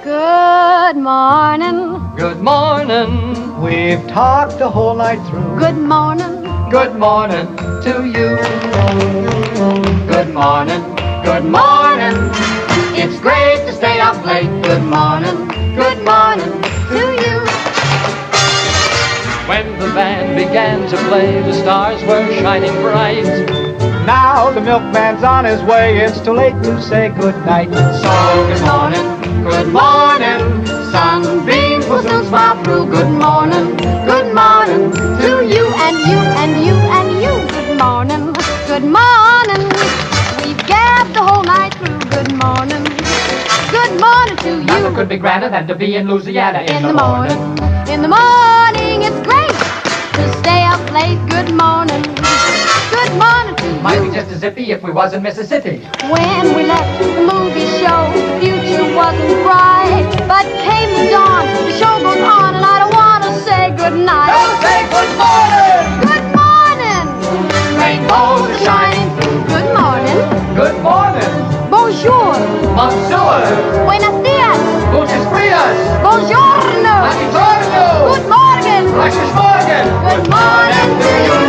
Good morning. Good morning. We've talked the whole night through. Good morning. Good morning to you. Good morning. Good morning. It's great to stay up late. Good morning. Good morning to you. When the band began to play, the stars were shining bright. Now the milkman's on his way. It's too late to say good night. So good morning. Good morning. Sunbeams will soon smile through. Good morning. Good morning to you And you and you and you. Good morning. Good morning. We've gabbed the whole night through. Good morning. Good morning to you. Nothing could be grander than to be in Louisiana in the morning. In the morning, it's great to stay up late. Good morning. Good morning to Might be you. just as zippy if we was in Mississippi. When we left the movie show, the future wasn't bright. But came the dawn, the show goes on, and I don't want to say good night. Don't say good morning. Good morning. Rainbows are shining through. Good morning. Good morning. Bonjour. Bonjour. Buenos dias. Guten Frias. Buongiorno. Buongiorno. Good morning. Guten Morgen. Good morning to you.